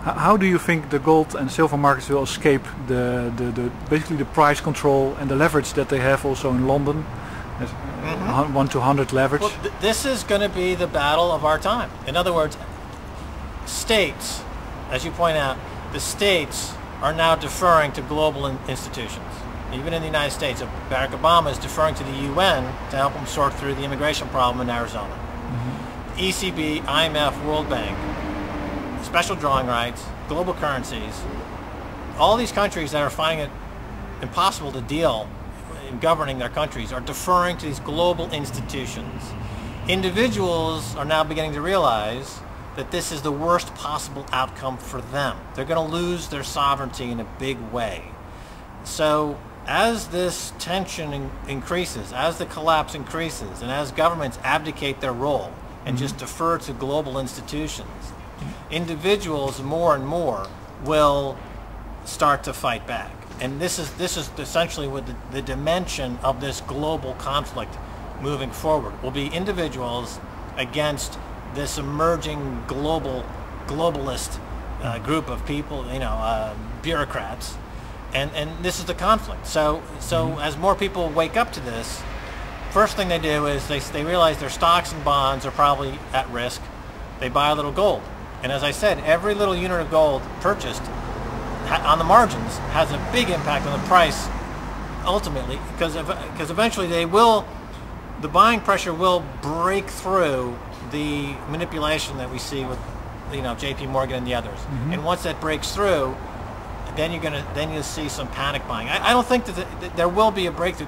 How do you think the gold and silver markets will escape basically the price control and the leverage that they have also in London? 1 to 100 leverage. Well, this is going to be the battle of our time. In other words, states, as you point out, the states are now deferring to global institutions. Even in the United States, Barack Obama is deferring to the UN to help him sort through the immigration problem in Arizona. ECB, IMF, World Bank, special drawing rights, global currencies, all these countries that are finding it impossible to deal in governing their countries are deferring to these global institutions. Individuals are now beginning to realize that this is the worst possible outcome for them. They're going to lose their sovereignty in a big way. So as this tension increases, as the collapse increases, and as governments abdicate their role and just defer to global institutions, individuals more and more will start to fight back. And this is essentially what the dimension of this global conflict moving forward will be: individuals against this emerging globalist group of people, bureaucrats, and this is the conflict. So as more people wake up to this, first thing they do is they realize their stocks and bonds are probably at risk. They buy a little gold, and as I said, every little unit of gold purchased on the margins has a big impact on the price ultimately, because eventually the buying pressure will break through the manipulation that we see with JP Morgan and the others. And once that breaks through, then you'll see some panic buying. I don't think that there will be a breakthrough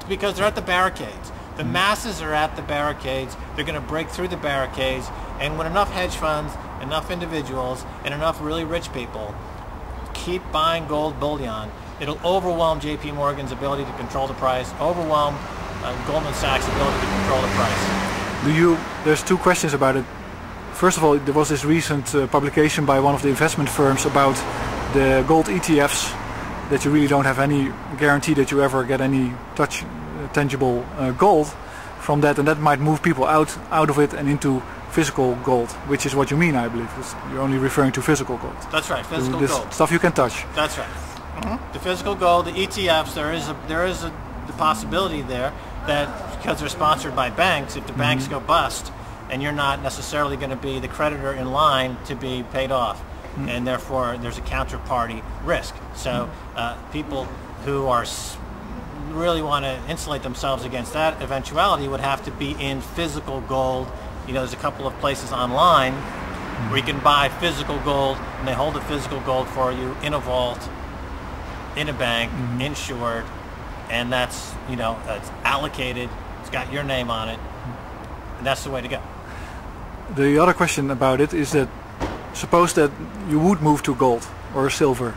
because they're at the barricades. The masses are at the barricades. They're going to break through the barricades, and when enough hedge funds, enough individuals, and enough really rich people keep buying gold bullion, it'll overwhelm JP Morgan's ability to control the price, overwhelm Goldman Sachs' ability to control the price. There's two questions about it. First of all, there was this recent publication by one of the investment firms about the gold ETFs, that you really don't have any guarantee that you ever get any tangible gold from that, and that might move people out of it and into physical gold, which is what you mean, I believe. You're only referring to physical gold. That's right, physical gold. Stuff you can touch. That's right. The physical gold, the ETFs, there is the possibility there that because they're sponsored by banks, if the banks go bust, and you're not necessarily going to be the creditor in line to be paid off, and therefore there's a counterparty risk. So people who really want to insulate themselves against that eventuality would have to be in physical gold. There's a couple of places online where you can buy physical gold, and they hold the physical gold for you in a vault, in a bank, insured, and that's it's allocated. It's got your name on it, and that's the way to go. The other question about it is that suppose that you would move to gold or silver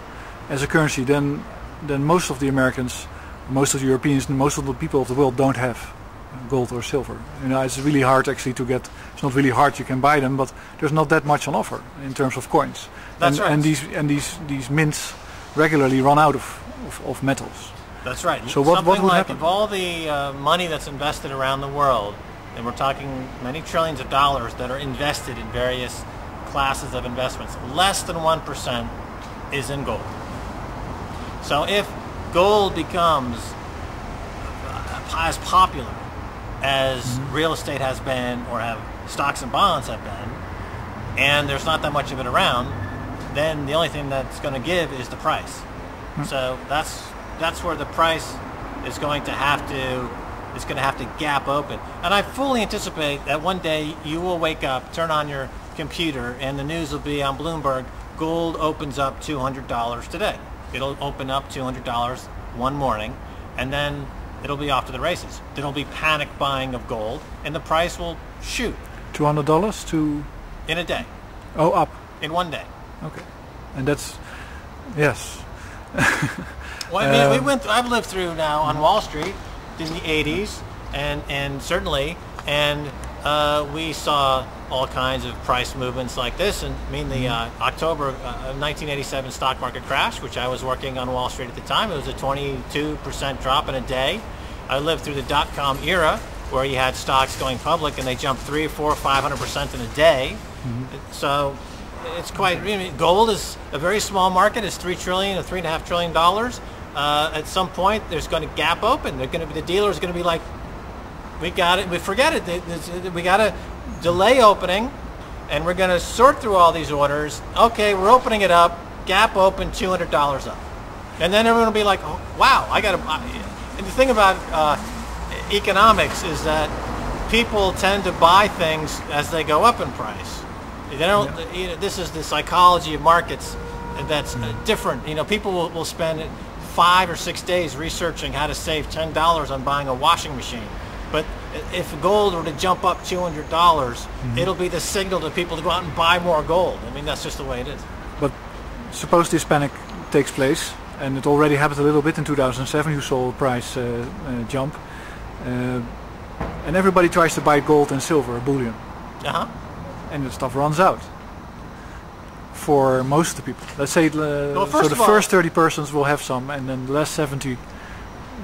as a currency, then most of the Americans, most of the Europeans, and most of the people of the world don't have gold or silver. It's really hard actually to get. It's not really hard. You can buy them, but there's not that much on offer in terms of coins. That's right. And these mints regularly run out of metals. That's right. So what would happen? Of all the money that's invested around the world, and we're talking many trillions of dollars that are invested in various classes of investments, less than 1% is in gold. So if gold becomes as popular as real estate has been, or have stocks and bonds have been, and there's not that much of it around, then the only thing that's going to give is the price. So that's where the price is going to have to gap open. And I fully anticipate that one day you will wake up, turn on your computer, and the news will be on Bloomberg: gold opens up $200 today. It'll open up $200 one morning, and then it'll be off to the races. There'll be panic buying of gold, and the price will shoot. $200 to? In a day. Oh, up. In one day. Okay. And that's, yes. Well, I mean, I've lived through now on Wall Street in the 80s, and certainly, we saw all kinds of price movements like this. And I mean, the October 1987 stock market crash, which I was working on Wall Street at the time, it was a 22% drop in a day. I lived through the dot-com era, where you had stocks going public and they jumped 300, 400, 500% in a day. So it's quite. I mean, gold is a very small market. It's $3 trillion or $3.5 trillion. At some point, there's going to gap open. They're going to be, the dealer is going to be like, we got it. We forget it. We got to delay opening, and we're going to sort through all these orders. Okay, we're opening it up. Gap open, $200 up, and then everyone will be like, oh, wow, I got to. And the thing about economics is that people tend to buy things as they go up in price. They don't. You know, this is the psychology of markets that's different. You know, people will spend 5 or 6 days researching how to save $10 on buying a washing machine. But if gold were to jump up $200, it'll be the signal to people to go out and buy more gold. I mean, that's just the way it is. But suppose this panic takes place, and it already happened a little bit in 2007. You saw a price jump, and everybody tries to buy gold and silver, bullion, and the stuff runs out. For most of the people, let's say, so the first 30 persons will have some, and then the last 70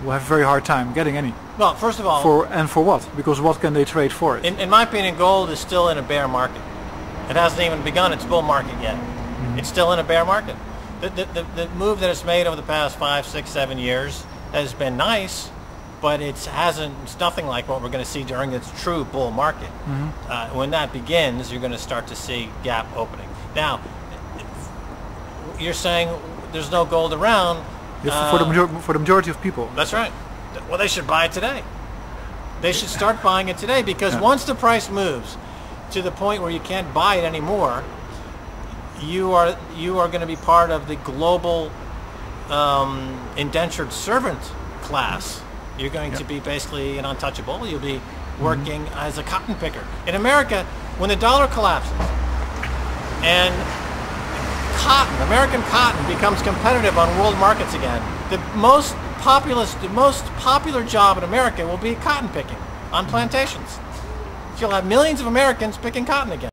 will have a very hard time getting any. Well, first of all, for what? Because what can they trade for it? In my opinion, gold is still in a bear market. It hasn't even begun its bull market yet. It's still in a bear market. The move that it's made over the past 5, 6, 7 years has been nice, but it's nothing like what we're going to see during its true bull market. When that begins, you're going to start to see gap opening. Now, you're saying there's no gold around. For the majority of people. That's right. Well, they should buy it today. They should start buying it today, because once the price moves to the point where you can't buy it anymore, you are going to be part of the global indentured servant class. You're going to be basically an untouchable. You'll be working as a cotton picker. In America, when the dollar collapses and American cotton becomes competitive on world markets again, the most popular job in America will be cotton picking on plantations. You'll have millions of Americans picking cotton again.